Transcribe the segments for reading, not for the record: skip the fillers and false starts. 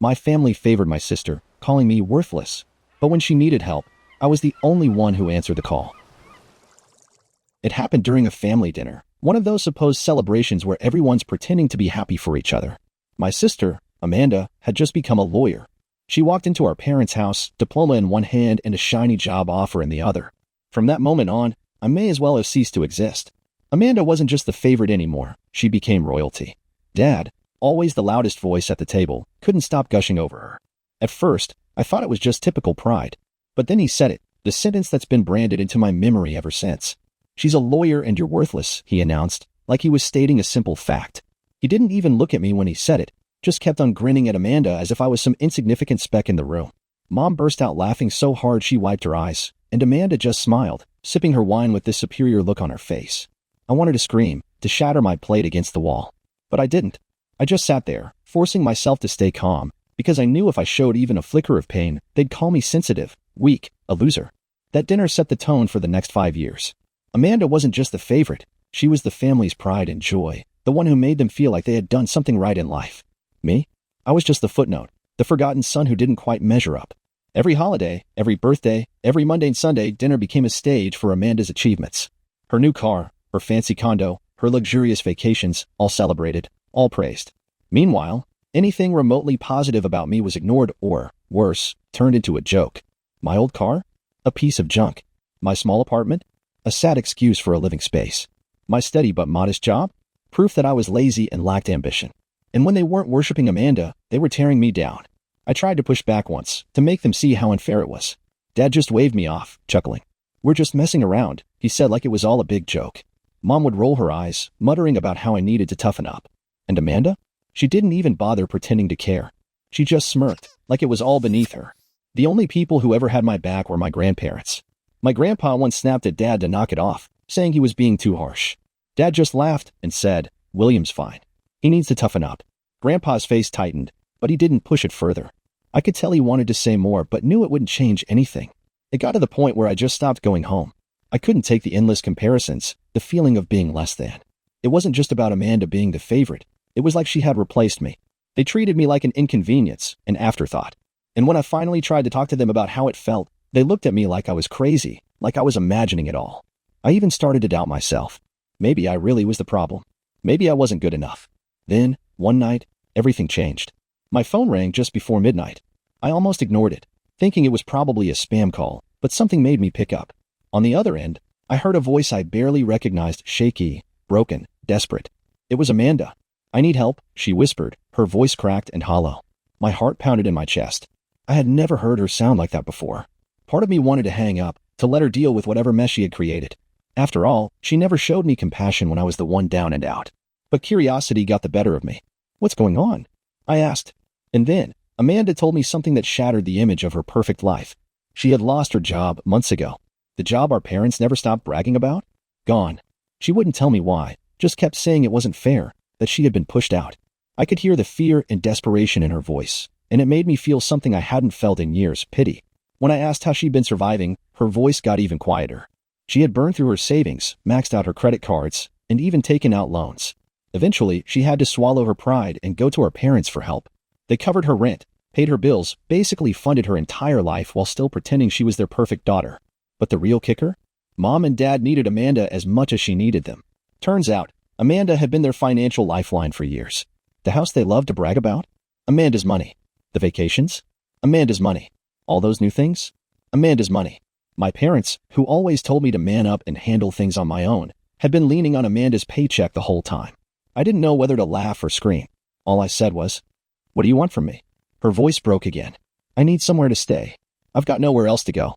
My family favored my sister, calling me worthless. But when she needed help, I was the only one who answered the call. It happened during a family dinner, one of those supposed celebrations where everyone's pretending to be happy for each other. My sister, Amanda, had just become a lawyer. She walked into our parents' house, diploma in one hand and a shiny job offer in the other. From that moment on, I may as well have ceased to exist. Amanda wasn't just the favorite anymore, she became royalty. Dad, always the loudest voice at the table, couldn't stop gushing over her. At first, I thought it was just typical pride. But then he said it, the sentence that's been branded into my memory ever since. "She's a lawyer and you're worthless," he announced, like he was stating a simple fact. He didn't even look at me when he said it, just kept on grinning at Amanda as if I was some insignificant speck in the room. Mom burst out laughing so hard she wiped her eyes, and Amanda just smiled, sipping her wine with this superior look on her face. I wanted to scream, to shatter my plate against the wall. But I didn't. I just sat there, forcing myself to stay calm, because I knew if I showed even a flicker of pain, they'd call me sensitive, weak, a loser. That dinner set the tone for the next 5 years. Amanda wasn't just the favorite, she was the family's pride and joy, the one who made them feel like they had done something right in life. Me? I was just the footnote, the forgotten son who didn't quite measure up. Every holiday, every birthday, every Monday and Sunday, dinner became a stage for Amanda's achievements. Her new car, her fancy condo, her luxurious vacations, all celebrated, all praised. Meanwhile, anything remotely positive about me was ignored or, worse, turned into a joke. My old car? A piece of junk. My small apartment? A sad excuse for a living space. My steady but modest job? Proof that I was lazy and lacked ambition. And when they weren't worshiping Amanda, they were tearing me down. I tried to push back once, to make them see how unfair it was. Dad just waved me off, chuckling. "We're just messing around," he said like it was all a big joke. Mom would roll her eyes, muttering about how I needed to toughen up. And Amanda? She didn't even bother pretending to care. She just smirked, like it was all beneath her. The only people who ever had my back were my grandparents. My grandpa once snapped at Dad to knock it off, saying he was being too harsh. Dad just laughed and said, "William's fine. He needs to toughen up." Grandpa's face tightened, but he didn't push it further. I could tell he wanted to say more, but knew it wouldn't change anything. It got to the point where I just stopped going home. I couldn't take the endless comparisons, the feeling of being less than. It wasn't just about Amanda being the favorite. It was like she had replaced me. They treated me like an inconvenience, an afterthought. And when I finally tried to talk to them about how it felt, they looked at me like I was crazy, like I was imagining it all. I even started to doubt myself. Maybe I really was the problem. Maybe I wasn't good enough. Then, one night, everything changed. My phone rang just before midnight. I almost ignored it, thinking it was probably a spam call, but something made me pick up. On the other end, I heard a voice I barely recognized, shaky, broken, desperate. It was Amanda. "I need help," she whispered, her voice cracked and hollow. My heart pounded in my chest. I had never heard her sound like that before. Part of me wanted to hang up, to let her deal with whatever mess she had created. After all, she never showed me compassion when I was the one down and out. But curiosity got the better of me. "What's going on?" I asked. And then, Amanda told me something that shattered the image of her perfect life. She had lost her job months ago. The job our parents never stopped bragging about? Gone. She wouldn't tell me why, just kept saying it wasn't fair, that she had been pushed out. I could hear the fear and desperation in her voice, and it made me feel something I hadn't felt in years, pity. When I asked how she'd been surviving, her voice got even quieter. She had burned through her savings, maxed out her credit cards, and even taken out loans. Eventually, she had to swallow her pride and go to her parents for help. They covered her rent, paid her bills, basically funded her entire life while still pretending she was their perfect daughter. But the real kicker? Mom and Dad needed Amanda as much as she needed them. Turns out, Amanda had been their financial lifeline for years. The house they loved to brag about? Amanda's money. The vacations? Amanda's money. All those new things? Amanda's money. My parents, who always told me to man up and handle things on my own, had been leaning on Amanda's paycheck the whole time. I didn't know whether to laugh or scream. All I said was, "What do you want from me?" Her voice broke again. "I need somewhere to stay. I've got nowhere else to go."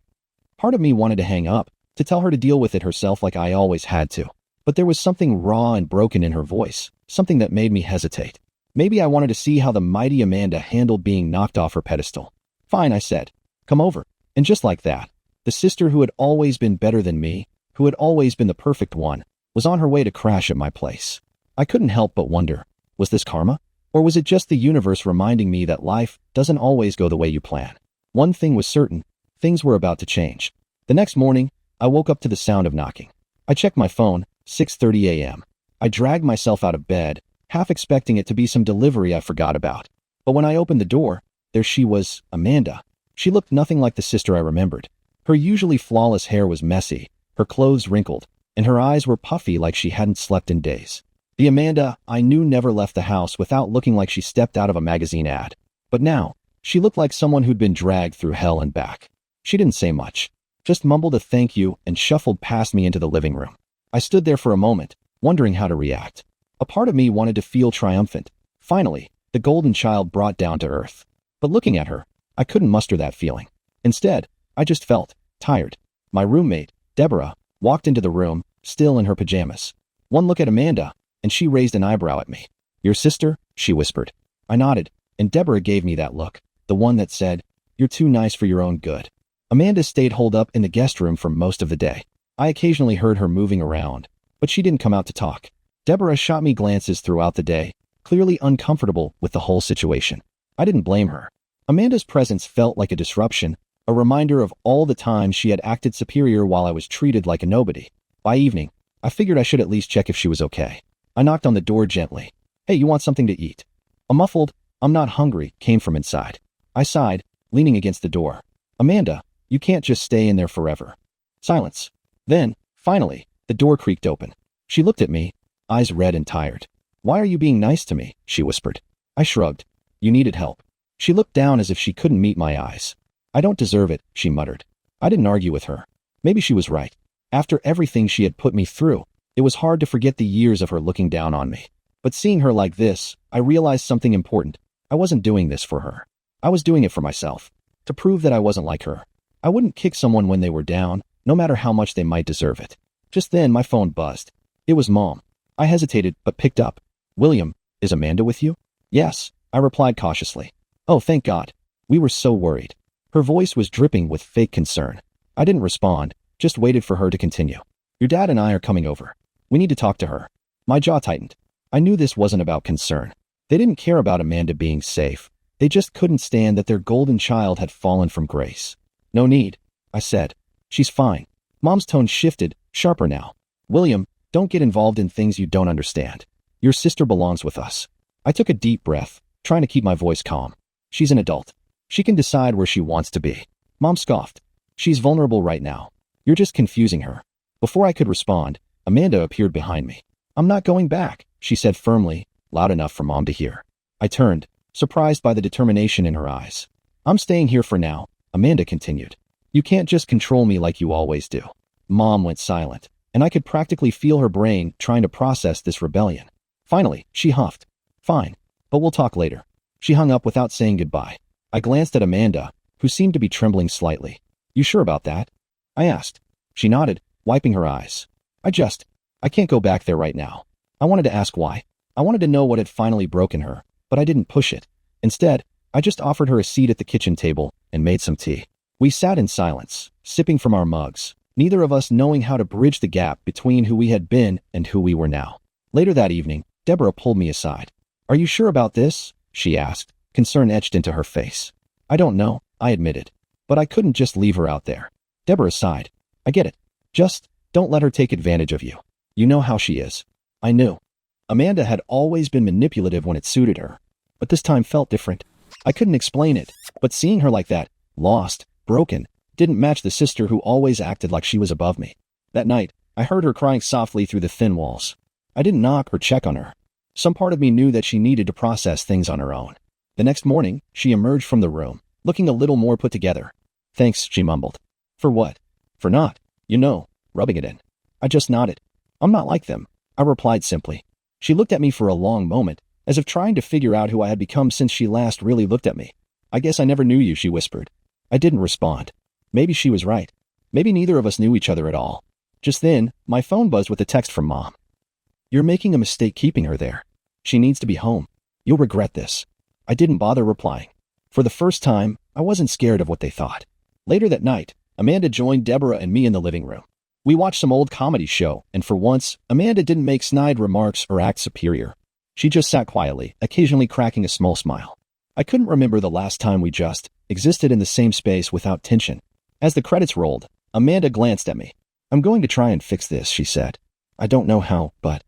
Part of me wanted to hang up, to tell her to deal with it herself like I always had to. But there was something raw and broken in her voice, something that made me hesitate. Maybe I wanted to see how the mighty Amanda handled being knocked off her pedestal. "Fine," I said. "Come over." And just like that, the sister who had always been better than me, who had always been the perfect one, was on her way to crash at my place. I couldn't help but wonder, was this karma? Or was it just the universe reminding me that life doesn't always go the way you plan? One thing was certain, things were about to change. The next morning, I woke up to the sound of knocking. I checked my phone, 6:30 a.m. I dragged myself out of bed, half expecting it to be some delivery I forgot about. But when I opened the door, there she was, Amanda. She looked nothing like the sister I remembered. Her usually flawless hair was messy, her clothes wrinkled, and her eyes were puffy like she hadn't slept in days. The Amanda I knew never left the house without looking like she stepped out of a magazine ad. But now, she looked like someone who'd been dragged through hell and back. She didn't say much, just mumbled a thank you and shuffled past me into the living room. I stood there for a moment, wondering how to react. A part of me wanted to feel triumphant. Finally, the golden child brought down to earth. But looking at her, I couldn't muster that feeling. Instead, I just felt tired. My roommate, Deborah, walked into the room, still in her pajamas. One look at Amanda, and she raised an eyebrow at me. "Your sister?" she whispered. I nodded, and Deborah gave me that look, the one that said, "You're too nice for your own good." Amanda stayed holed up in the guest room for most of the day. I occasionally heard her moving around, but she didn't come out to talk. Deborah shot me glances throughout the day, clearly uncomfortable with the whole situation. I didn't blame her. Amanda's presence felt like a disruption, a reminder of all the times she had acted superior while I was treated like a nobody. By evening, I figured I should at least check if she was okay. I knocked on the door gently. "Hey, you want something to eat?" A muffled, "I'm not hungry," came from inside. I sighed, leaning against the door. "Amanda, you can't just stay in there forever." Silence. Then, finally, the door creaked open. She looked at me, eyes red and tired. "Why are you being nice to me?" she whispered. I shrugged. "You needed help." She looked down as if she couldn't meet my eyes. "I don't deserve it," she muttered. I didn't argue with her. Maybe she was right. After everything she had put me through, it was hard to forget the years of her looking down on me. But seeing her like this, I realized something important. I wasn't doing this for her. I was doing it for myself, to prove that I wasn't like her. I wouldn't kick someone when they were down, no matter how much they might deserve it. Just then, my phone buzzed. It was Mom. I hesitated, but picked up. "William, is Amanda with you?" "Yes," I replied cautiously. "Oh, thank God. We were so worried." Her voice was dripping with fake concern. I didn't respond, just waited for her to continue. "Your dad and I are coming over. We need to talk to her." My jaw tightened. I knew this wasn't about concern. They didn't care about Amanda being safe. They just couldn't stand that their golden child had fallen from grace. "No need," I said. "She's fine." Mom's tone shifted, sharper now. "William, don't get involved in things you don't understand. Your sister belongs with us." I took a deep breath, trying to keep my voice calm. "She's an adult. She can decide where she wants to be." Mom scoffed. "She's vulnerable right now. You're just confusing her." Before I could respond, Amanda appeared behind me. "I'm not going back," she said firmly, loud enough for Mom to hear. I turned, surprised by the determination in her eyes. "I'm staying here for now," Amanda continued. "You can't just control me like you always do." Mom went silent, and I could practically feel her brain trying to process this rebellion. Finally, she huffed. "Fine, but we'll talk later." She hung up without saying goodbye. I glanced at Amanda, who seemed to be trembling slightly. "You sure about that?" I asked. She nodded, wiping her eyes. I can't go back there right now." I wanted to ask why. I wanted to know what had finally broken her, but I didn't push it. Instead, I just offered her a seat at the kitchen table and made some tea. We sat in silence, sipping from our mugs, neither of us knowing how to bridge the gap between who we had been and who we were now. Later that evening, Deborah pulled me aside. "Are you sure about this?" she asked, concern etched into her face. "I don't know," I admitted. But I couldn't just leave her out there. Deborah sighed. "I get it. Just don't let her take advantage of you. You know how she is." I knew. Amanda had always been manipulative when it suited her, but this time felt different. I couldn't explain it, but seeing her like that, lost, broken, didn't match the sister who always acted like she was above me. That night, I heard her crying softly through the thin walls. I didn't knock or check on her. Some part of me knew that she needed to process things on her own. The next morning, she emerged from the room, looking a little more put together. "Thanks," she mumbled. "For what?" "For not, rubbing it in." I just nodded. "I'm not like them," I replied simply. She looked at me for a long moment, as if trying to figure out who I had become since she last really looked at me. "I guess I never knew you," she whispered. I didn't respond. Maybe she was right. Maybe neither of us knew each other at all. Just then, my phone buzzed with a text from Mom. "You're making a mistake keeping her there. She needs to be home. You'll regret this." I didn't bother replying. For the first time, I wasn't scared of what they thought. Later that night, Amanda joined Deborah and me in the living room. We watched some old comedy show, and for once, Amanda didn't make snide remarks or act superior. She just sat quietly, occasionally cracking a small smile. I couldn't remember the last time we just existed in the same space without tension. As the credits rolled, Amanda glanced at me. "I'm going to try and fix this," she said. "I don't know how, but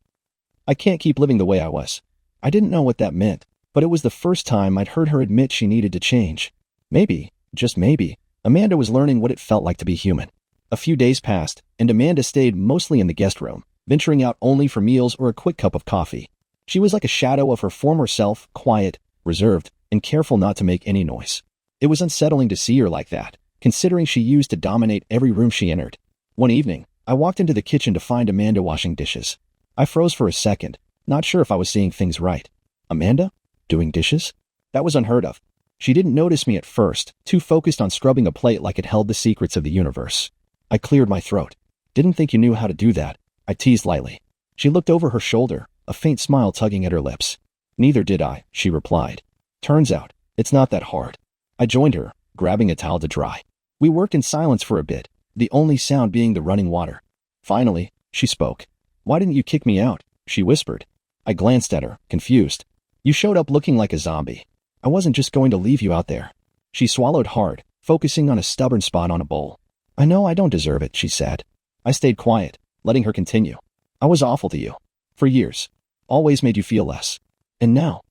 I can't keep living the way I was." I didn't know what that meant. but it was the first time I'd heard her admit she needed to change. Maybe, just maybe, Amanda was learning what it felt like to be human. A few days passed, and Amanda stayed mostly in the guest room, venturing out only for meals or a quick cup of coffee. She was like a shadow of her former self, quiet, reserved, and careful not to make any noise. It was unsettling to see her like that, considering she used to dominate every room she entered. One evening, I walked into the kitchen to find Amanda washing dishes. I froze for a second, not sure if I was seeing things right. Amanda? Doing dishes? That was unheard of. She didn't notice me at first, too focused on scrubbing a plate like it held the secrets of the universe. I cleared my throat. Didn't think you knew how to do that, I teased lightly. She looked over her shoulder, a faint smile tugging at her lips. Neither did I, she replied. Turns out, it's not that hard. I joined her, grabbing a towel to dry. We worked in silence for a bit, the only sound being the running water. Finally, she spoke. Why didn't you kick me out? She whispered. I glanced at her, confused. You showed up looking like a zombie. I wasn't just going to leave you out there. She swallowed hard, focusing on a stubborn spot on a bowl. I know I don't deserve it, she said. I stayed quiet, letting her continue. I was awful to you. For years. Always made you feel less. And now,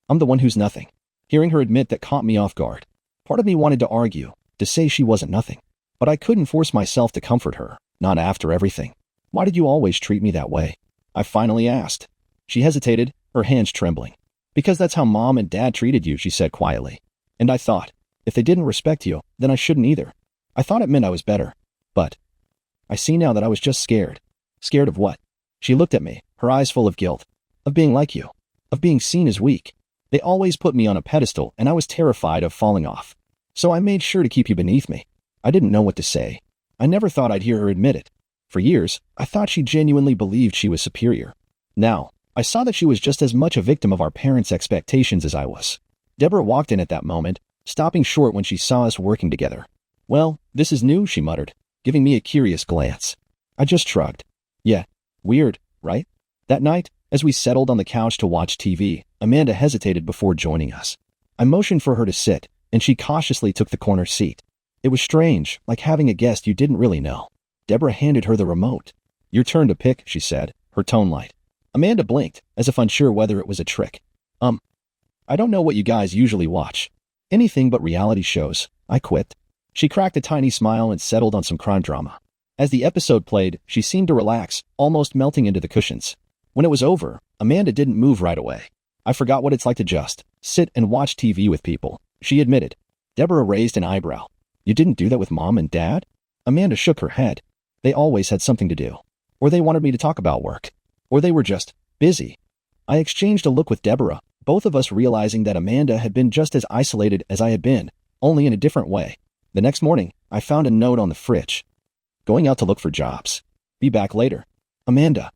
I'm the one who's nothing. Hearing her admit that caught me off guard. Part of me wanted to argue, to say she wasn't nothing. But I couldn't force myself to comfort her, not after everything. Why did you always treat me that way? I finally asked. She hesitated, her hands trembling. Because that's how Mom and Dad treated you, she said quietly. And I thought, if they didn't respect you, then I shouldn't either. I thought it meant I was better. But I see now that I was just scared. Scared of what? She looked at me, her eyes full of guilt. Of being like you. Of being seen as weak. They always put me on a pedestal, and I was terrified of falling off. So I made sure to keep you beneath me. I didn't know what to say. I never thought I'd hear her admit it. For years, I thought she genuinely believed she was superior. Now, I saw that she was just as much a victim of our parents' expectations as I was. Deborah walked in at that moment, stopping short when she saw us working together. Well, this is new, she muttered, giving me a curious glance. I just shrugged. Yeah, weird, right? That night, as we settled on the couch to watch TV, Amanda hesitated before joining us. I motioned for her to sit, and she cautiously took the corner seat. It was strange, like having a guest you didn't really know. Deborah handed her the remote. Your turn to pick, she said, her tone light. Amanda blinked, as if unsure whether it was a trick. I don't know what you guys usually watch. Anything but reality shows, I quipped. She cracked a tiny smile and settled on some crime drama. As the episode played, she seemed to relax, almost melting into the cushions. When it was over, Amanda didn't move right away. I forgot what it's like to just sit and watch TV with people, she admitted. Deborah raised an eyebrow. You didn't do that with Mom and Dad? Amanda shook her head. They always had something to do. Or they wanted me to talk about work. Or they were just busy. I exchanged a look with Deborah, both of us realizing that Amanda had been just as isolated as I had been, only in a different way. The next morning, I found a note on the fridge. Going out to look for jobs. Be back later. Amanda.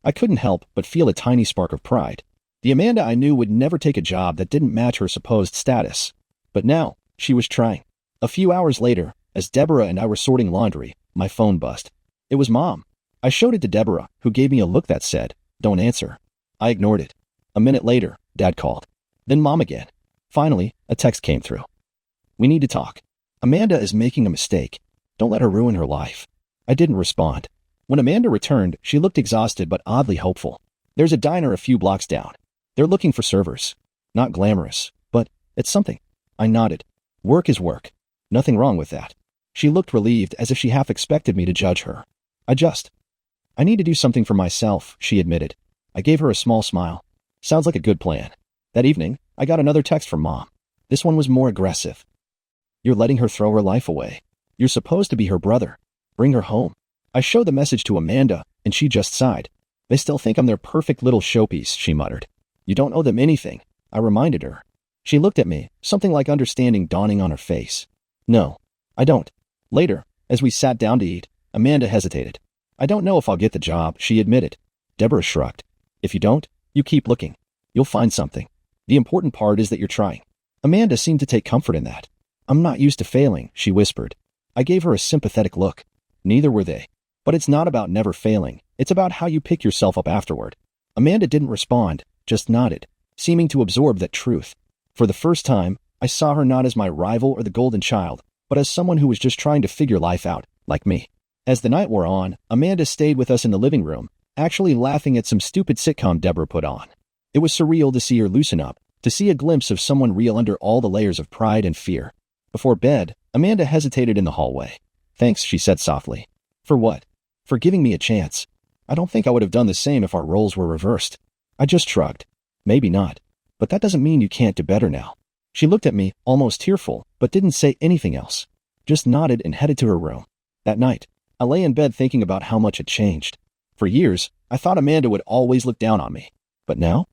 I couldn't help but feel a tiny spark of pride. The Amanda I knew would never take a job that didn't match her supposed status. But now, she was trying. A few hours later, as Deborah and I were sorting laundry, my phone buzzed. It was Mom. I showed it to Deborah, who gave me a look that said, "Don't answer." I ignored it. A minute later, Dad called. Then Mom again. Finally, a text came through. We need to talk. Amanda is making a mistake. Don't let her ruin her life. I didn't respond. When Amanda returned, she looked exhausted but oddly hopeful. There's a diner a few blocks down. They're looking for servers. Not glamorous, but it's something. I nodded. Work is work. Nothing wrong with that. She looked relieved, as if she half expected me to judge her. I need to do something for myself, she admitted. I gave her a small smile. Sounds like a good plan. That evening, I got another text from Mom. This one was more aggressive. You're letting her throw her life away. You're supposed to be her brother. Bring her home. I showed the message to Amanda, and she just sighed. They still think I'm their perfect little showpiece, she muttered. You don't owe them anything, I reminded her. She looked at me, something like understanding dawning on her face. No, I don't. Later, as we sat down to eat, Amanda hesitated. I don't know if I'll get the job, she admitted. Deborah shrugged. If you don't, you keep looking. You'll find something. The important part is that you're trying. Amanda seemed to take comfort in that. I'm not used to failing, she whispered. I gave her a sympathetic look. Neither were they. But it's not about never failing. It's about how you pick yourself up afterward. Amanda didn't respond, just nodded, seeming to absorb that truth. For the first time, I saw her not as my rival or the golden child, but as someone who was just trying to figure life out, like me. As the night wore on, Amanda stayed with us in the living room, actually laughing at some stupid sitcom Deborah put on. It was surreal to see her loosen up, to see a glimpse of someone real under all the layers of pride and fear. Before bed, Amanda hesitated in the hallway. "Thanks," she said softly. "For what?" "For giving me a chance. I don't think I would have done the same if our roles were reversed." I just shrugged. "Maybe not. But that doesn't mean you can't do better now." She looked at me, almost tearful, but didn't say anything else. Just nodded and headed to her room. That night, I lay in bed thinking about how much had changed. For years, I thought Amanda would always look down on me. But now,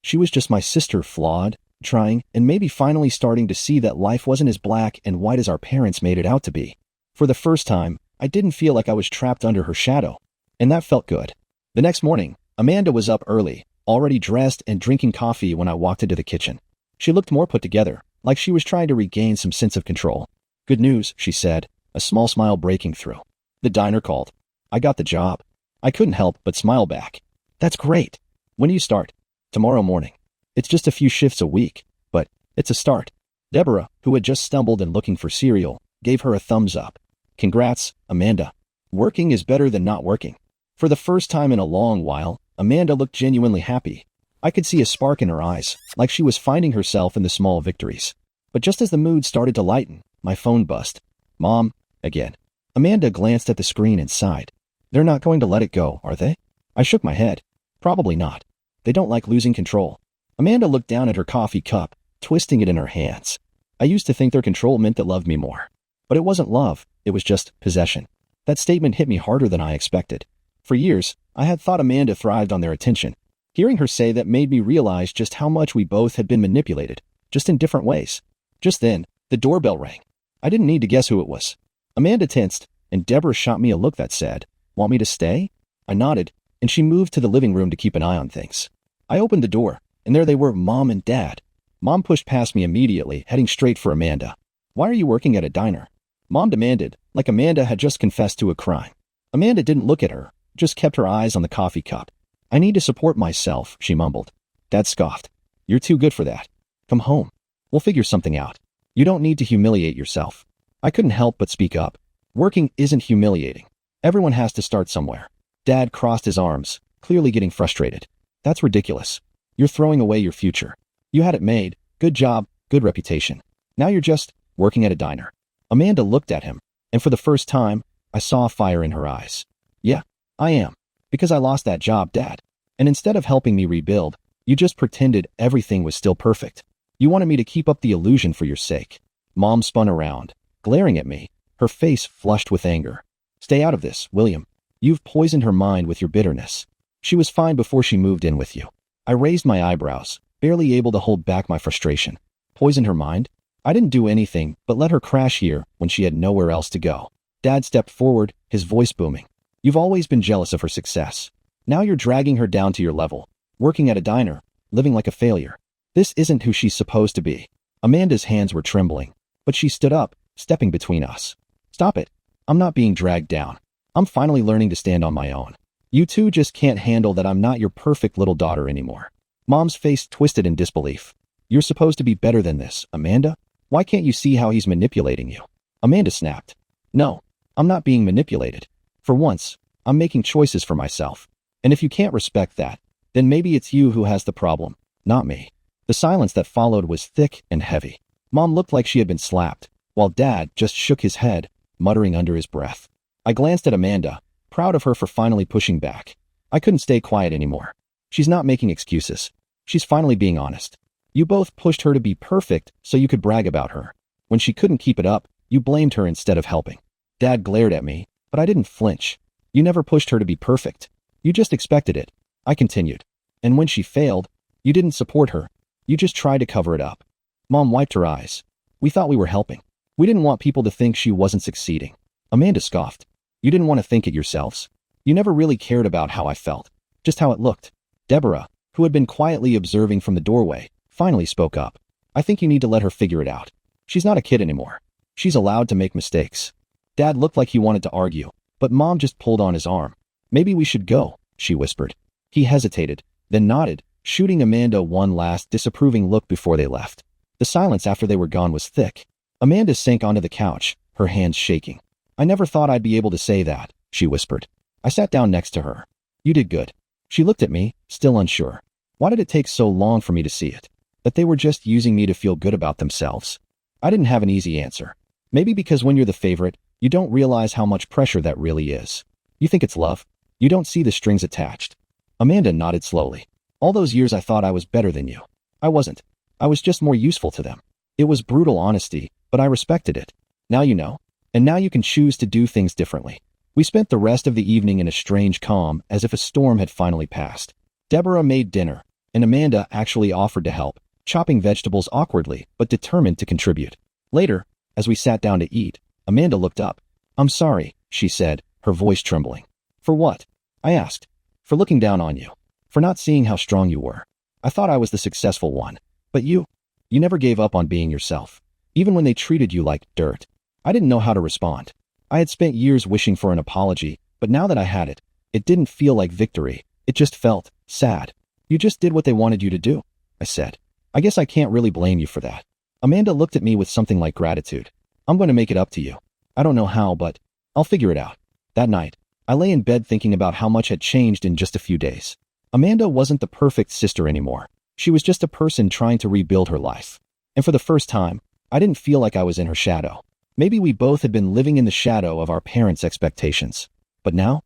she was just my sister, flawed, trying, and maybe finally starting to see that life wasn't as black and white as our parents made it out to be. For the first time, I didn't feel like I was trapped under her shadow. And that felt good. The next morning, Amanda was up early, already dressed and drinking coffee when I walked into the kitchen. She looked more put together, like she was trying to regain some sense of control. "Good news," she said, a small smile breaking through. "The diner called. I got the job." I couldn't help but smile back. "That's great. When do you start?" "Tomorrow morning. It's just a few shifts a week, but it's a start." Deborah, who had just stumbled in looking for cereal, gave her a thumbs up. "Congrats, Amanda. Working is better than not working." For the first time in a long while, Amanda looked genuinely happy. I could see a spark in her eyes, like she was finding herself in the small victories. But just as the mood started to lighten, my phone buzzed. "Mom," again. Amanda glanced at the screen and sighed. "They're not going to let it go, are they?" I shook my head. "Probably not. They don't like losing control." Amanda looked down at her coffee cup, twisting it in her hands. I used to think their control meant they loved me more. But it wasn't love, it was just possession. That statement hit me harder than I expected. For years, I had thought Amanda thrived on their attention. Hearing her say that made me realize just how much we both had been manipulated, just in different ways. Just then, the doorbell rang. I didn't need to guess who it was. Amanda tensed, and Deborah shot me a look that said, "Want me to stay?" I nodded, and she moved to the living room to keep an eye on things. I opened the door, and there they were, Mom and Dad. Mom pushed past me immediately, heading straight for Amanda. "Why are you working at a diner?" Mom demanded, like Amanda had just confessed to a crime. Amanda didn't look at her, just kept her eyes on the coffee cup. "I need to support myself," she mumbled. Dad scoffed. "You're too good for that. Come home. We'll figure something out. You don't need to humiliate yourself." I couldn't help but speak up. "Working isn't humiliating. Everyone has to start somewhere." Dad crossed his arms, clearly getting frustrated. "That's ridiculous. You're throwing away your future. You had it made, good job, good reputation. Now you're just working at a diner." Amanda looked at him, and for the first time, I saw fire in her eyes. "Yeah, I am. Because I lost that job, Dad. And instead of helping me rebuild, you just pretended everything was still perfect. You wanted me to keep up the illusion for your sake." Mom spun around, glaring at me, her face flushed with anger. "Stay out of this, William. You've poisoned her mind with your bitterness. She was fine before she moved in with you." I raised my eyebrows, barely able to hold back my frustration. Poisoned her mind? I didn't do anything but let her crash here when she had nowhere else to go. Dad stepped forward, his voice booming. "You've always been jealous of her success. Now you're dragging her down to your level, working at a diner, living like a failure. This isn't who she's supposed to be." Amanda's hands were trembling, but she stood up, stepping between us. "Stop it. I'm not being dragged down. I'm finally learning to stand on my own. You two just can't handle that I'm not your perfect little daughter anymore." Mom's face twisted in disbelief. "You're supposed to be better than this, Amanda. Why can't you see how he's manipulating you?" Amanda snapped. "No, I'm not being manipulated. For once, I'm making choices for myself. And if you can't respect that, then maybe it's you who has the problem, not me." The silence that followed was thick and heavy. Mom looked like she had been slapped, while Dad just shook his head, muttering under his breath. I glanced at Amanda, proud of her for finally pushing back. I couldn't stay quiet anymore. She's not making excuses. She's finally being honest. You both pushed her to be perfect so you could brag about her. When she couldn't keep it up, you blamed her instead of helping. Dad glared at me, but I didn't flinch. "You never pushed her to be perfect. You just expected it," I continued. "And when she failed, you didn't support her. You just tried to cover it up." Mom wiped her eyes. "We thought we were helping. We didn't want people to think she wasn't succeeding." Amanda scoffed. "You didn't want to think it yourselves. You never really cared about how I felt, just how it looked." Deborah, who had been quietly observing from the doorway, finally spoke up. "I think you need to let her figure it out. She's not a kid anymore. She's allowed to make mistakes." Dad looked like he wanted to argue, but Mom just pulled on his arm. "Maybe we should go," she whispered. He hesitated, then nodded, shooting Amanda one last disapproving look before they left. The silence after they were gone was thick. Amanda sank onto the couch, her hands shaking. "I never thought I'd be able to say that," she whispered. I sat down next to her. "You did good." She looked at me, still unsure. Why did it take so long for me to see it? that they were just using me to feel good about themselves. I didn't have an easy answer. Maybe because when you're the favorite, you don't realize how much pressure that really is. You think it's love. You don't see the strings attached. Amanda nodded slowly. All those years I thought I was better than you. I wasn't. I was just more useful to them. It was brutal honesty, but I respected it. Now you know. And now you can choose to do things differently. We spent the rest of the evening in a strange calm, as if a storm had finally passed. Deborah made dinner, and Amanda actually offered to help, chopping vegetables awkwardly but determined to contribute. Later, as we sat down to eat, Amanda looked up. "I'm sorry," she said, her voice trembling. "For what?" I asked. "For looking down on you. For not seeing how strong you were. I thought I was the successful one. But you never gave up on being yourself, even when they treated you like dirt." I didn't know how to respond. I had spent years wishing for an apology, but now that I had it, it didn't feel like victory. It just felt sad. "You just did what they wanted you to do," I said. "I guess I can't really blame you for that." Amanda looked at me with something like gratitude. "I'm going to make it up to you. I don't know how, but I'll figure it out." That night, I lay in bed thinking about how much had changed in just a few days. Amanda wasn't the perfect sister anymore. She was just a person trying to rebuild her life. And for the first time, I didn't feel like I was in her shadow. Maybe we both had been living in the shadow of our parents' expectations. But now,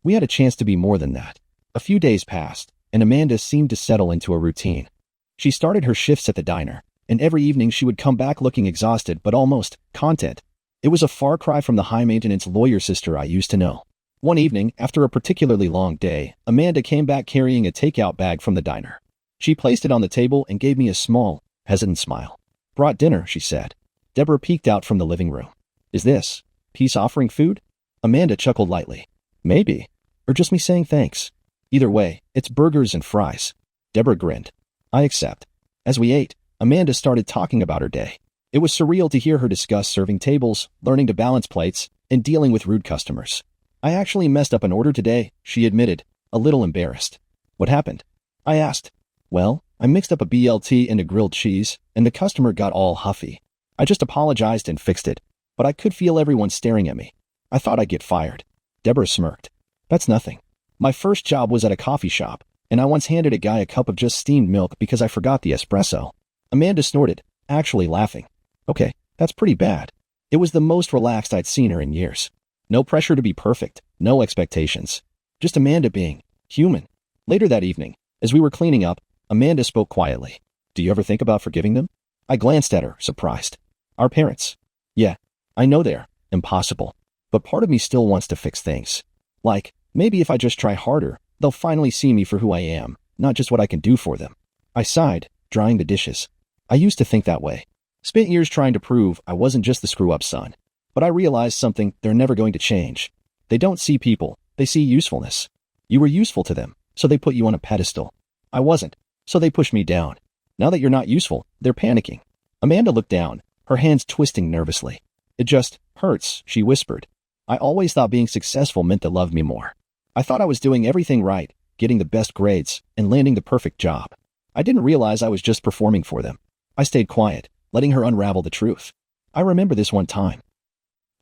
we had a chance to be more than that. A few days passed, and Amanda seemed to settle into a routine. She started her shifts at the diner, and every evening she would come back looking exhausted but almost content. It was a far cry from the high-maintenance lawyer sister I used to know. One evening, after a particularly long day, Amanda came back carrying a takeout bag from the diner. She placed it on the table and gave me a small, hesitant smile. "Brought dinner," she said. Deborah peeked out from the living room. "Is this peace offering food?" Amanda chuckled lightly. "Maybe. Or just me saying thanks. Either way, it's burgers and fries." Deborah grinned. "I accept." As we ate, Amanda started talking about her day. It was surreal to hear her discuss serving tables, learning to balance plates, and dealing with rude customers. "I actually messed up an order today," she admitted, a little embarrassed. "What happened?" I asked. "Well, I mixed up a BLT and a grilled cheese, and the customer got all huffy. I just apologized and fixed it, but I could feel everyone staring at me. I thought I'd get fired." Deborah smirked. "That's nothing. My first job was at a coffee shop, and I once handed a guy a cup of just steamed milk because I forgot the espresso." Amanda snorted, actually laughing. "Okay, that's pretty bad." It was the most relaxed I'd seen her in years. No pressure to be perfect, no expectations. Just Amanda being human. Later that evening, as we were cleaning up, Amanda spoke quietly. "Do you ever think about forgiving them?" I glanced at her, surprised. "Our parents. Yeah, I know they're impossible. But part of me still wants to fix things. Like, maybe if I just try harder, they'll finally see me for who I am, not just what I can do for them." I sighed, drying the dishes. I used to think that way. Spent years trying to prove I wasn't just the screw-up son. But I realized something they're never going to change. They don't see people, they see usefulness. You were useful to them, so they put you on a pedestal. I wasn't, so they pushed me down. Now that you're not useful, they're panicking. Amanda looked down, her hands twisting nervously. "It just hurts," she whispered. "I always thought being successful meant they loved me more. I thought I was doing everything right, getting the best grades, and landing the perfect job. I didn't realize I was just performing for them." I stayed quiet, letting her unravel the truth. "I remember this one time.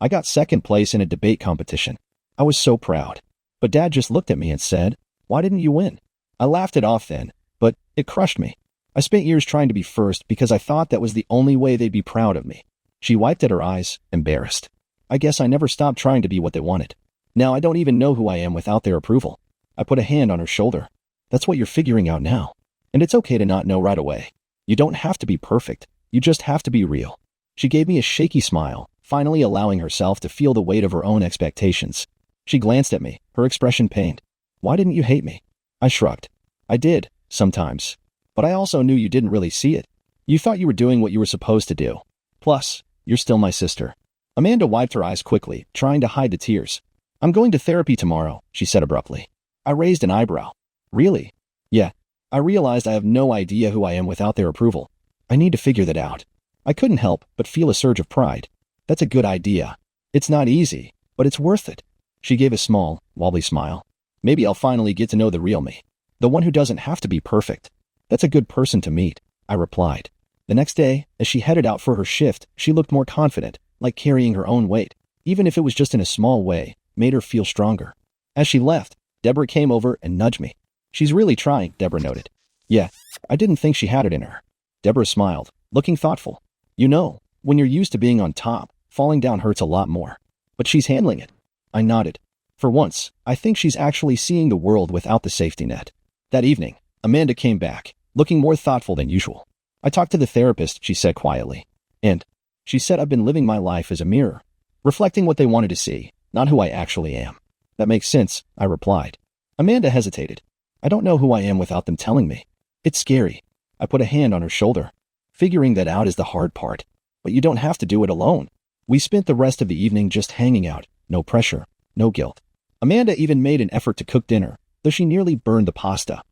I got second place in a debate competition. I was so proud. But Dad just looked at me and said, 'Why didn't you win?' I laughed it off then, but it crushed me. I spent years trying to be first because I thought that was the only way they'd be proud of me." She wiped at her eyes, embarrassed. "I guess I never stopped trying to be what they wanted. Now I don't even know who I am without their approval." I put a hand on her shoulder. "That's what you're figuring out now. And it's okay to not know right away. You don't have to be perfect. You just have to be real." She gave me a shaky smile, finally allowing herself to feel the weight of her own expectations. She glanced at me, her expression pained. "Why didn't you hate me?" I shrugged. "I did, sometimes. But I also knew you didn't really see it. You thought you were doing what you were supposed to do. Plus, you're still my sister." Amanda wiped her eyes quickly, trying to hide the tears. "I'm going to therapy tomorrow," she said abruptly. I raised an eyebrow. "Really?" "Yeah. I realized I have no idea who I am without their approval. I need to figure that out." I couldn't help but feel a surge of pride. "That's a good idea. It's not easy, but it's worth it." She gave a small, wobbly smile. "Maybe I'll finally get to know the real me. The one who doesn't have to be perfect." "That's a good person to meet," I replied. The next day, as she headed out for her shift, she looked more confident, like carrying her own weight. Even if it was just in a small way, made her feel stronger. As she left, Deborah came over and nudged me. "She's really trying," Deborah noted. Yeah, I didn't think she had it in her. Deborah smiled, looking thoughtful. You know, when you're used to being on top, falling down hurts a lot more. But she's handling it. I nodded. For once, I think she's actually seeing the world without the safety net. That evening, Amanda came back, looking more thoughtful than usual. I talked to the therapist, she said quietly. And she said I've been living my life as a mirror, reflecting what they wanted to see, not who I actually am. That makes sense, I replied. Amanda hesitated. I don't know who I am without them telling me. It's scary. I put a hand on her shoulder. Figuring that out is the hard part. But you don't have to do it alone. We spent the rest of the evening just hanging out. No pressure. No guilt. Amanda even made an effort to cook dinner, though she nearly burned the pasta.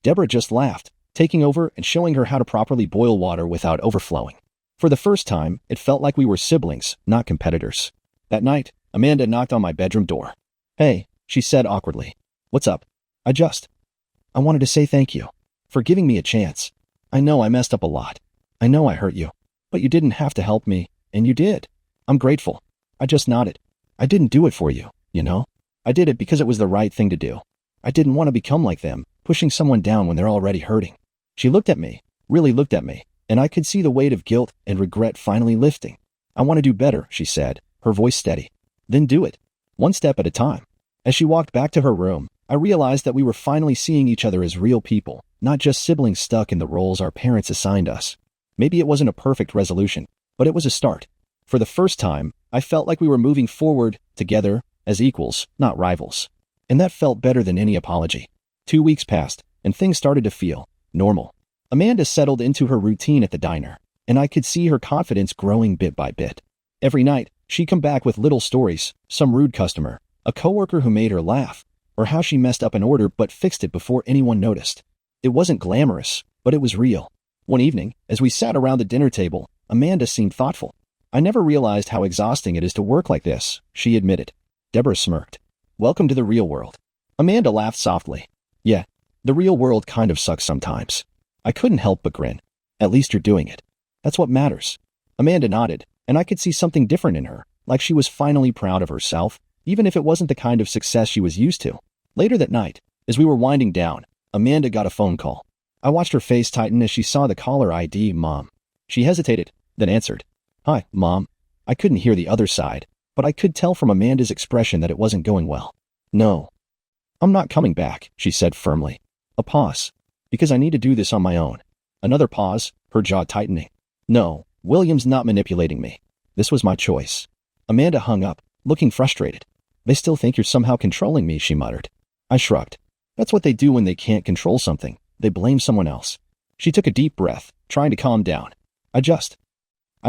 Deborah just laughed, taking over and showing her how to properly boil water without overflowing. For the first time, it felt like we were siblings, not competitors. That night, Amanda knocked on my bedroom door. Hey, she said awkwardly. What's up? I wanted to say thank you for giving me a chance. I know I messed up a lot. I know I hurt you, but you didn't have to help me, and you did. I'm grateful. I just nodded. I didn't do it for you, you know? I did it because it was the right thing to do. I didn't want to become like them, pushing someone down when they're already hurting. She looked at me, really looked at me, and I could see the weight of guilt and regret finally lifting. I want to do better, she said, her voice steady. Then do it. One step at a time. As she walked back to her room, I realized that we were finally seeing each other as real people, not just siblings stuck in the roles our parents assigned us. Maybe it wasn't a perfect resolution, but it was a start. For the first time, I felt like we were moving forward together as equals, not rivals. And that felt better than any apology. 2 weeks passed, and things started to feel normal. Amanda settled into her routine at the diner, and I could see her confidence growing bit by bit. Every night, she'd come back with little stories, some rude customer, a coworker who made her laugh, or how she messed up an order but fixed it before anyone noticed. It wasn't glamorous, but it was real. One evening, as we sat around the dinner table, Amanda seemed thoughtful. I never realized how exhausting it is to work like this, she admitted. Deborah smirked. Welcome to the real world. Amanda laughed softly. Yeah, the real world kind of sucks sometimes. I couldn't help but grin. At least you're doing it. That's what matters. Amanda nodded, and I could see something different in her, like she was finally proud of herself, even if it wasn't the kind of success she was used to. Later that night, as we were winding down, Amanda got a phone call. I watched her face tighten as she saw the caller ID, Mom. She hesitated, then answered. Hi, Mom. I couldn't hear the other side, but I could tell from Amanda's expression that it wasn't going well. No. I'm not coming back, she said firmly. A pause. Because I need to do this on my own. Another pause, her jaw tightening. No, William's not manipulating me. This was my choice. Amanda hung up, looking frustrated. They still think you're somehow controlling me, she muttered. I shrugged. That's what they do when they can't control something. They blame someone else. She took a deep breath, trying to calm down. I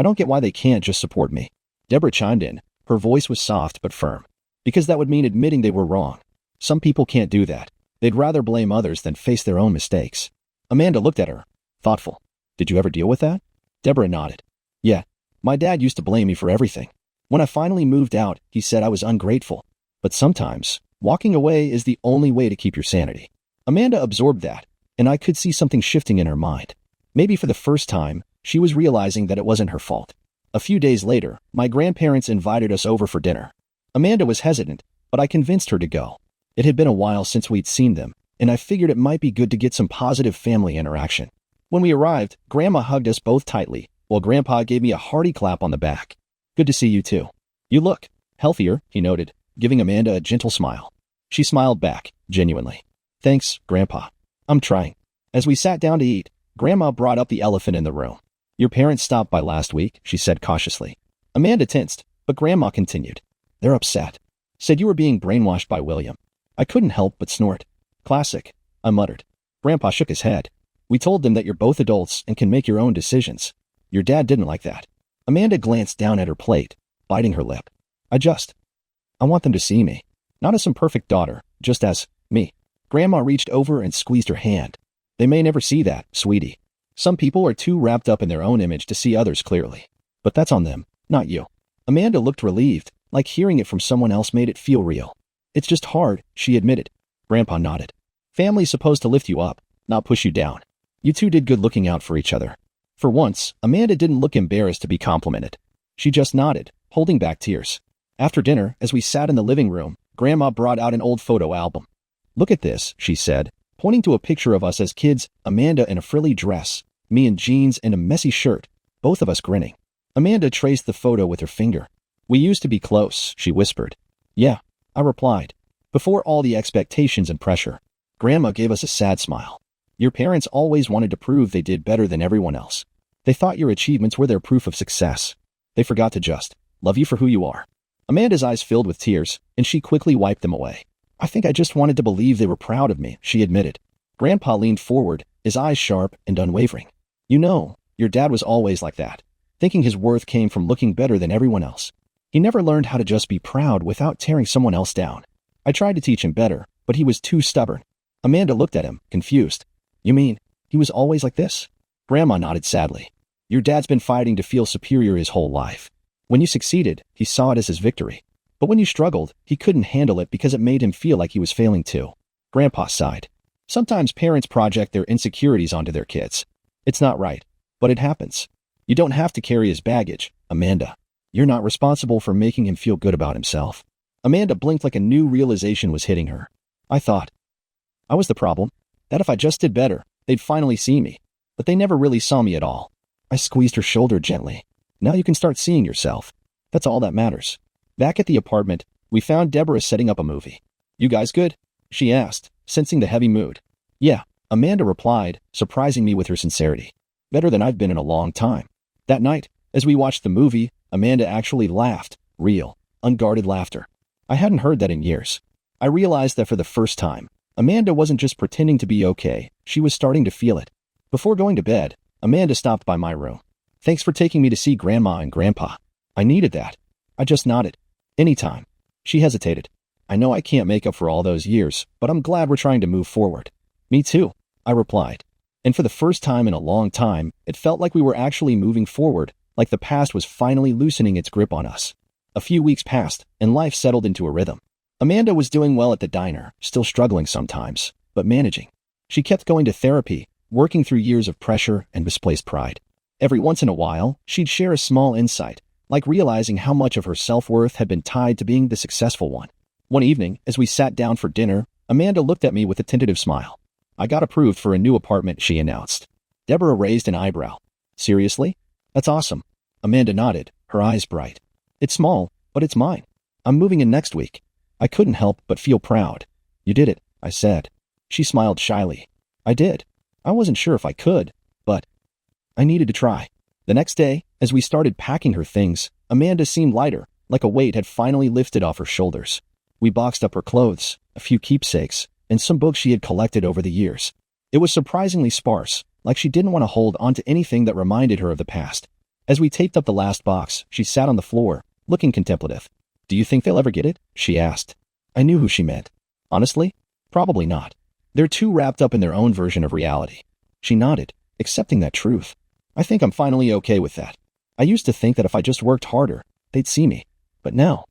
don't get why they can't just support me. Deborah chimed in. Her voice was soft but firm. Because that would mean admitting they were wrong. Some people can't do that. They'd rather blame others than face their own mistakes. Amanda looked at her, thoughtful. Did you ever deal with that? Deborah nodded. Yeah, my dad used to blame me for everything. When I finally moved out, he said I was ungrateful. But sometimes, walking away is the only way to keep your sanity. Amanda absorbed that, and I could see something shifting in her mind. Maybe for the first time, she was realizing that it wasn't her fault. A few days later, my grandparents invited us over for dinner. Amanda was hesitant, but I convinced her to go. It had been a while since we'd seen them, and I figured it might be good to get some positive family interaction. When we arrived, Grandma hugged us both tightly, while Grandpa gave me a hearty clap on the back. Good to see you too. You look healthier, he noted, giving Amanda a gentle smile. She smiled back, genuinely. Thanks, Grandpa. I'm trying. As we sat down to eat, Grandma brought up the elephant in the room. Your parents stopped by last week, she said cautiously. Amanda tensed, but Grandma continued. They're upset. Said you were being brainwashed by William. I couldn't help but snort. Classic, I muttered. Grandpa shook his head. We told them that you're both adults and can make your own decisions. Your dad didn't like that. Amanda glanced down at her plate, biting her lip. I want them to see me. Not as some perfect daughter, just as me. Grandma reached over and squeezed her hand. They may never see that, sweetie. Some people are too wrapped up in their own image to see others clearly. But that's on them, not you. Amanda looked relieved, like hearing it from someone else made it feel real. It's just hard, she admitted. Grandpa nodded. Family's supposed to lift you up, not push you down. You two did good looking out for each other. For once, Amanda didn't look embarrassed to be complimented. She just nodded, holding back tears. After dinner, as we sat in the living room, Grandma brought out an old photo album. Look at this, she said, pointing to a picture of us as kids, Amanda in a frilly dress, me in jeans and a messy shirt, both of us grinning. Amanda traced the photo with her finger. "We used to be close," she whispered. "Yeah," I replied. Before all the expectations and pressure, Grandma gave us a sad smile. "Your parents always wanted to prove they did better than everyone else. They thought your achievements were their proof of success. They forgot to just love you for who you are." Amanda's eyes filled with tears, and she quickly wiped them away. "I think I just wanted to believe they were proud of me," she admitted. Grandpa leaned forward, his eyes sharp and unwavering. "You know, your dad was always like that, thinking his worth came from looking better than everyone else. He never learned how to just be proud without tearing someone else down. I tried to teach him better, but he was too stubborn." Amanda looked at him, confused. "You mean, he was always like this?" Grandma nodded sadly. "Your dad's been fighting to feel superior his whole life. When you succeeded, he saw it as his victory. But when you struggled, he couldn't handle it because it made him feel like he was failing too." Grandpa sighed. "Sometimes parents project their insecurities onto their kids. It's not right, but it happens. You don't have to carry his baggage, Amanda. You're not responsible for making him feel good about himself." Amanda blinked like a new realization was hitting her. "I thought I was the problem, that if I just did better, they'd finally see me. But they never really saw me at all." I squeezed her shoulder gently. "Now you can start seeing yourself. That's all that matters." Back at the apartment, we found Deborah setting up a movie. "You guys good?" she asked, sensing the heavy mood. "Yeah," Amanda replied, surprising me with her sincerity. "Better than I've been in a long time." That night, as we watched the movie, Amanda actually laughed. Real, unguarded laughter. I hadn't heard that in years. I realized that for the first time, Amanda wasn't just pretending to be okay, she was starting to feel it. Before going to bed, Amanda stopped by my room. "Thanks for taking me to see Grandma and Grandpa. I needed that." I just nodded. "Anytime." She hesitated. "I know I can't make up for all those years, but I'm glad we're trying to move forward." "Me too," I replied. And for the first time in a long time, it felt like we were actually moving forward, like the past was finally loosening its grip on us. A few weeks passed, and life settled into a rhythm. Amanda was doing well at the diner, still struggling sometimes, but managing. She kept going to therapy, working through years of pressure and misplaced pride. Every once in a while, she'd share a small insight, like realizing how much of her self-worth had been tied to being the successful one. One evening, as we sat down for dinner, Amanda looked at me with a tentative smile. "I got approved for a new apartment," she announced. Deborah raised an eyebrow. "Seriously? That's awesome." Amanda nodded, her eyes bright. "It's small, but it's mine. I'm moving in next week." I couldn't help but feel proud. "You did it," I said. She smiled shyly. "I did. I wasn't sure if I could, but I needed to try." The next day, as we started packing her things, Amanda seemed lighter, like a weight had finally lifted off her shoulders. We boxed up her clothes, a few keepsakes, and some books she had collected over the years. It was surprisingly sparse, like she didn't want to hold onto anything that reminded her of the past. As we taped up the last box, she sat on the floor, looking contemplative. "Do you think they'll ever get it?" she asked. I knew who she meant. Honestly, probably not. They're too wrapped up in their own version of reality. She nodded, accepting that truth. "I think I'm finally okay with that. I used to think that if I just worked harder, they'd see me. But now,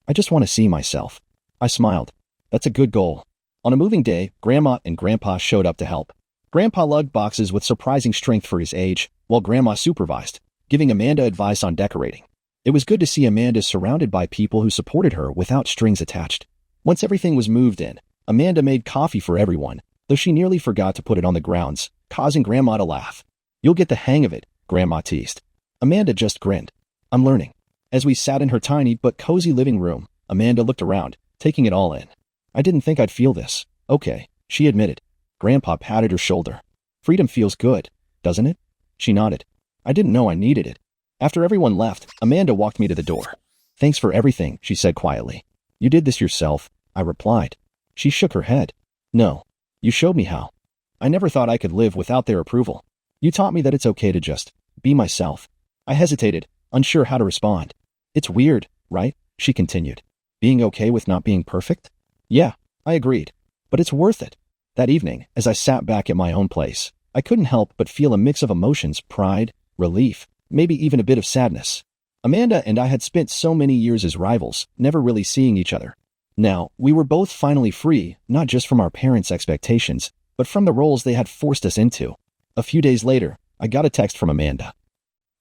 I just want to see myself." I smiled. "That's a good goal." On a moving day, Grandma and Grandpa showed up to help. Grandpa lugged boxes with surprising strength for his age, while Grandma supervised, giving Amanda advice on decorating. It was good to see Amanda surrounded by people who supported her without strings attached. Once everything was moved in, Amanda made coffee for everyone, though she nearly forgot to put it on the grounds, causing Grandma to laugh. "You'll get the hang of it," Grandma teased. Amanda just grinned. "I'm learning." As we sat in her tiny but cozy living room, Amanda looked around, taking it all in. "I didn't think I'd feel this." "Okay," she admitted. Grandpa patted her shoulder. "Freedom feels good, doesn't it?" She nodded. "I didn't know I needed it." After everyone left, Amanda walked me to the door. "Thanks for everything," she said quietly. "You did this yourself," I replied. She shook her head. "No, you showed me how. I never thought I could live without their approval. You taught me that it's okay to just be myself." I hesitated, unsure how to respond. "It's weird, right?" she continued. "Being okay with not being perfect?" "Yeah," I agreed. "But it's worth it." That evening, as I sat back at my own place, I couldn't help but feel a mix of emotions: pride, relief, maybe even a bit of sadness. Amanda and I had spent so many years as rivals, never really seeing each other. Now, we were both finally free, not just from our parents' expectations, but from the roles they had forced us into. A few days later, I got a text from Amanda.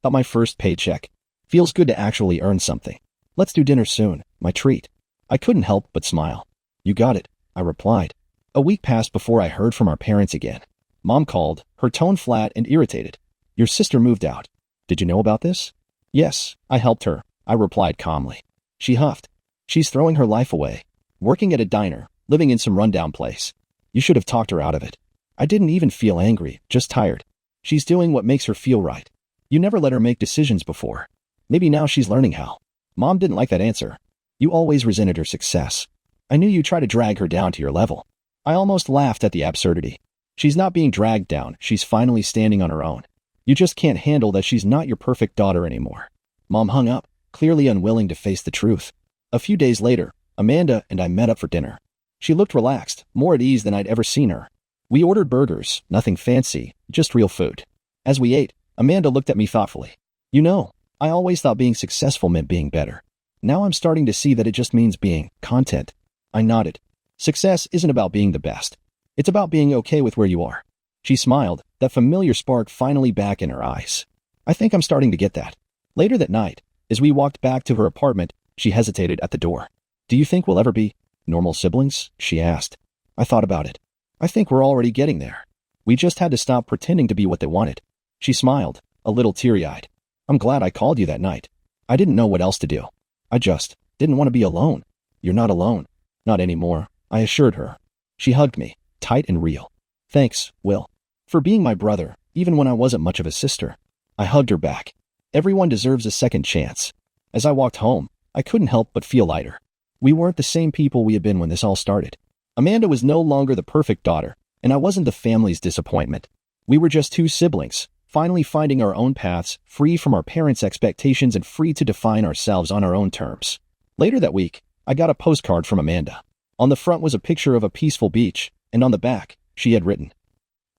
"Got my first paycheck. Feels good to actually earn something. Let's do dinner soon, my treat." I couldn't help but smile. "You got it," I replied. A week passed before I heard from our parents again. Mom called, her tone flat and irritated. Your sister moved out. Did you know about this? Yes, I helped her, I replied calmly. She huffed. She's throwing her life away. Working at a diner, living in some rundown place. You should have talked her out of it. I didn't even feel angry, just tired. She's doing what makes her feel right. You never let her make decisions before. Maybe now she's learning how. Mom didn't like that answer. You always resented her success. I knew you'd try to drag her down to your level. I almost laughed at the absurdity. She's not being dragged down, she's finally standing on her own. You just can't handle that she's not your perfect daughter anymore. Mom hung up, clearly unwilling to face the truth. A few days later, Amanda and I met up for dinner. She looked relaxed, more at ease than I'd ever seen her. We ordered burgers, nothing fancy, just real food. As we ate, Amanda looked at me thoughtfully. You know, I always thought being successful meant being better. Now I'm starting to see that it just means being content. I nodded. Success isn't about being the best. It's about being okay with where you are. She smiled, that familiar spark finally back in her eyes. I think I'm starting to get that. Later that night, as we walked back to her apartment, she hesitated at the door. Do you think we'll ever be normal siblings? She asked. I thought about it. I think we're already getting there. We just had to stop pretending to be what they wanted. She smiled, a little teary-eyed. I'm glad I called you that night. I didn't know what else to do. I just didn't want to be alone. You're not alone. Not anymore, I assured her. She hugged me, tight and real. Thanks, Will, for being my brother, even when I wasn't much of a sister. I hugged her back. Everyone deserves a second chance. As I walked home, I couldn't help but feel lighter. We weren't the same people we had been when this all started. Amanda was no longer the perfect daughter, and I wasn't the family's disappointment. We were just two siblings, finally finding our own paths, free from our parents' expectations and free to define ourselves on our own terms. Later that week, I got a postcard from Amanda. On the front was a picture of a peaceful beach, and on the back, she had written,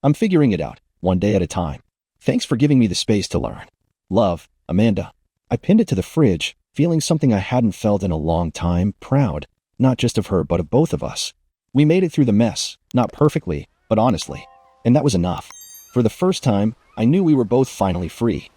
I'm figuring it out, one day at a time. Thanks for giving me the space to learn. Love, Amanda. I pinned it to the fridge, feeling something I hadn't felt in a long time, proud, not just of her but of both of us. We made it through the mess, not perfectly, but honestly. And that was enough. For the first time, I knew we were both finally free.